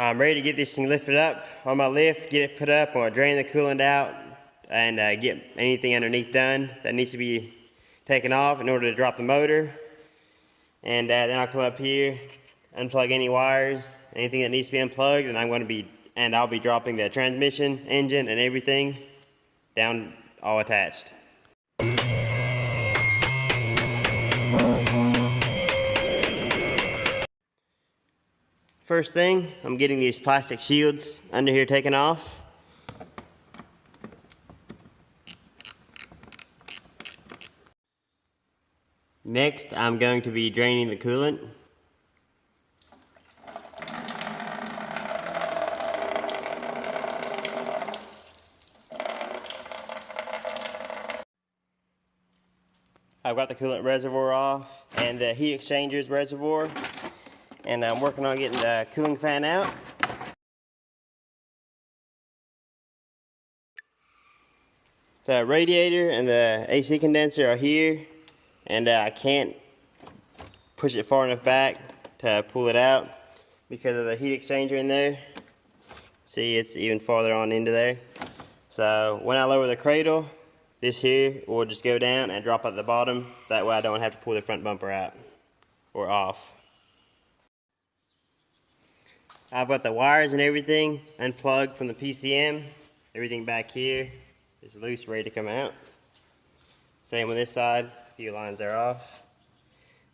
I'm ready to get this thing lifted up on my lift, get it put up. I'm going to drain the coolant out and get anything underneath done that needs to be taken off in order to drop the motor. And then I'll come up here, unplug any wires, anything that needs to be unplugged, and I'll be dropping the transmission, engine, and everything down all attached. First thing, I'm getting these plastic shields under here taken off. Next, I'm going to be draining the coolant. I've got the coolant reservoir off and the heat exchangers reservoir, and I'm working on getting the cooling fan out. The radiator and the AC condenser are here, and I can't push it far enough back to pull it out because of the heat exchanger in there. See, it's even farther on into there. So when I lower the cradle, this here will just go down and drop at the bottom. That way I don't have to pull the front bumper out or off. I've got the wires and everything unplugged from the PCM. Everything back here is loose, ready to come out. Same with this side, a few lines are off.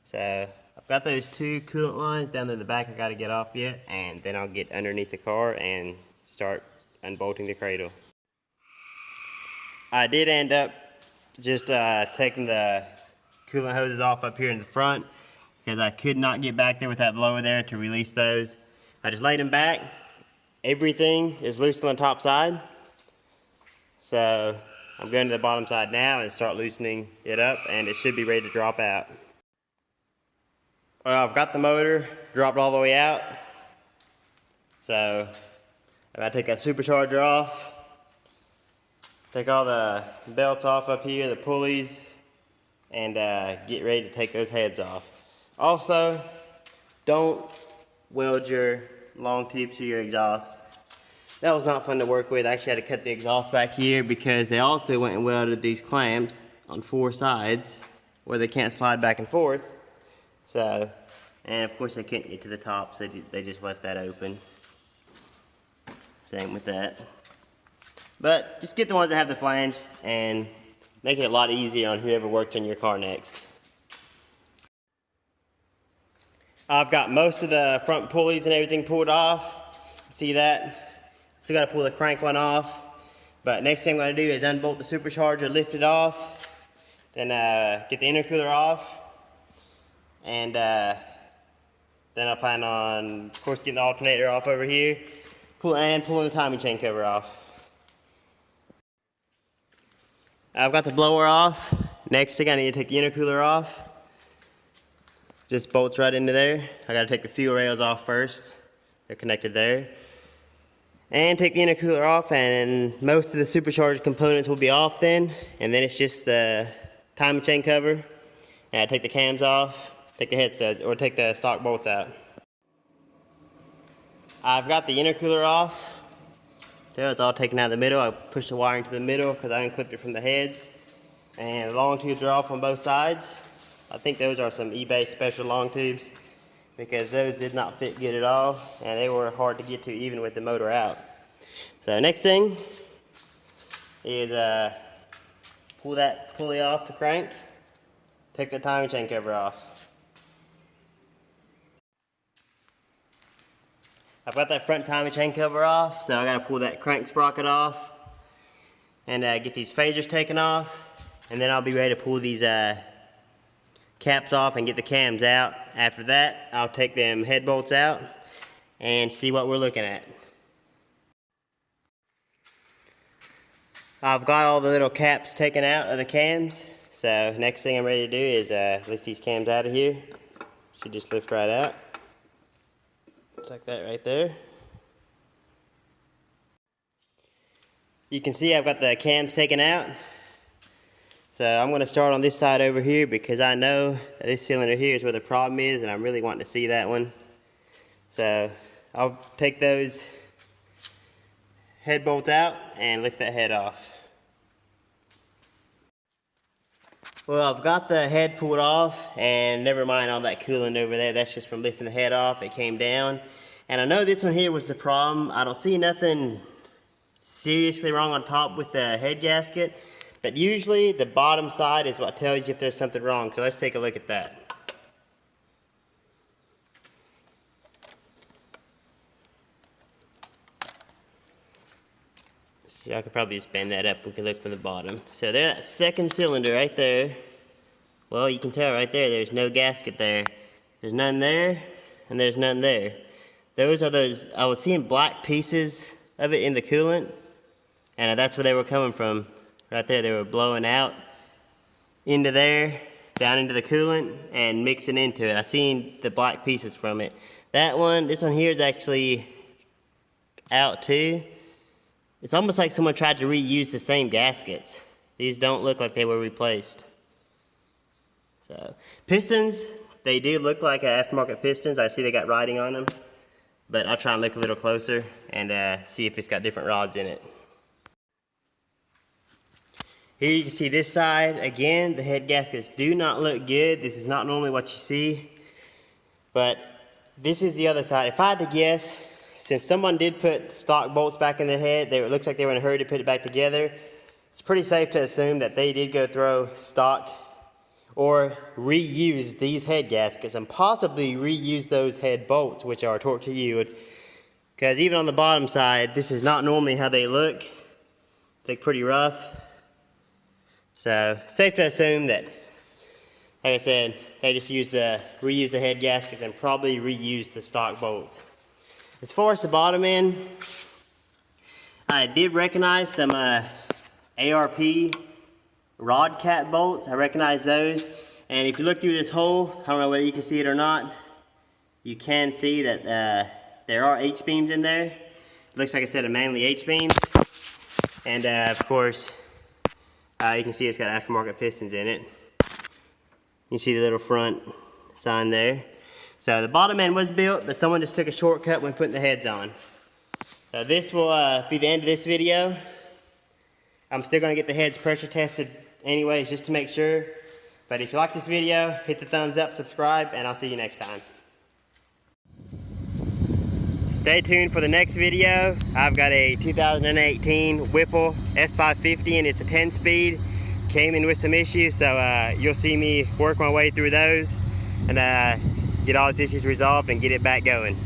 So I've got those two coolant lines down in the back I gotta get off yet, and then I'll get underneath the car and start unbolting the cradle. I did end up just taking the coolant hoses off up here in the front because I could not get back there with that blower there to release those. I just laid them back. Everything is loose on the top side. So I'm going to the bottom side now and start loosening it up, and it should be ready to drop out. Well, I've got the motor dropped all the way out. So I'm going to take that supercharger off. Take all the belts off up here, the pulleys, and get ready to take those heads off. Also, don't weld your long tubes to your exhaust. That was not fun to work with. I actually had to cut the exhaust back here because they also went and welded these clamps on 4 sides where they can't slide back and forth. So, and of course they couldn't get to the top, so they just left that open. Same with that. But just get the ones that have the flange and make it a lot easier on whoever works on your car next. I've got most of the front pulleys and everything pulled off. See that? Still got to pull the crank one off. But next thing I'm going to do is unbolt the supercharger, lift it off, then get the intercooler off, and then I plan on, of course, getting the alternator off over here, pulling the timing chain cover off. I've got the blower off. Next thing I need to take the intercooler off. Just bolts right into there. I gotta take the fuel rails off first. They're connected there. And take the intercooler off, and most of the supercharged components will be off then. And then it's just the timing chain cover. And I take the cams off, take the head studs, or take the stock bolts out. I've got the intercooler off. So it's all taken out of the middle. I pushed the wiring to the middle because I unclipped it from the heads. And the long tubes are off on both sides. I think those are some eBay special long tubes because those did not fit good at all, and they were hard to get to even with the motor out. So next thing is pull that pulley off the crank, take the timing chain cover off. I've got that front timing chain cover off, so I gotta pull that crank sprocket off and get these phasers taken off, and then I'll be ready to pull these caps off and get the cams out. After that, I'll take them head bolts out and see what we're looking at. I've got all the little caps taken out of the cams, so next thing I'm ready to do is lift these cams out of here. Should just lift right out. Just like that right there. You can see I've got the cams taken out. So I'm going to start on this side over here because I know that this cylinder here is where the problem is, and I'm really wanting to see that one. So I'll take those head bolts out and lift that head off. Well, I've got the head pulled off, and never mind all that coolant over there. That's just from lifting the head off. It came down. And I know this one here was the problem. I don't see nothing seriously wrong on top with the head gasket, but usually the bottom side is what tells you if there's something wrong. So let's take a look at that. So I could probably just bend that up. We can look from the bottom. So there's that second cylinder right there. Well, you can tell right there, there's no gasket there. There's none there, and there's none there. Those are those, I was seeing black pieces of it in the coolant, and that's where they were coming from. Right there, they were blowing out into there, down into the coolant, and mixing into it. I seen the black pieces from it. That one, this one here is actually out too. It's almost like someone tried to reuse the same gaskets. These don't look like they were replaced. So, pistons, they do look like aftermarket pistons. I see they got writing on them, but I'll try and look a little closer and see if it's got different rods in it. Here you can see this side. Again, the head gaskets do not look good. This is not normally what you see, but this is the other side. If I had to guess, since someone did put stock bolts back in the head, it looks like they were in a hurry to put it back together. It's pretty safe to assume that they did go throw stock or reuse these head gaskets and possibly reuse those head bolts, which are torque to yield. Because even on the bottom side, this is not normally how they look. They look pretty rough. So safe to assume that, like I said, they just reuse the head gaskets and probably reuse the stock bolts. As far as the bottom end, I did recognize some ARP rod cap bolts. I recognize those. And if you look through this hole, I don't know whether you can see it or not, you can see that there are H-beams in there. It looks like I said, mainly H-beams. And of course, you can see it's got aftermarket pistons in it. You can see the little front sign there. So the bottom end was built, but someone just took a shortcut when putting the heads on. So this will be the end of this video. I'm still gonna get the heads pressure tested anyways, just to make sure. But if you like this video, hit the thumbs up, subscribe, and I'll see you next time. Stay tuned for the next video. I've got a 2018 Whipple S550 and it's a 10-speed. Came in with some issues, so you'll see me work my way through those and get all its issues resolved and get it back going.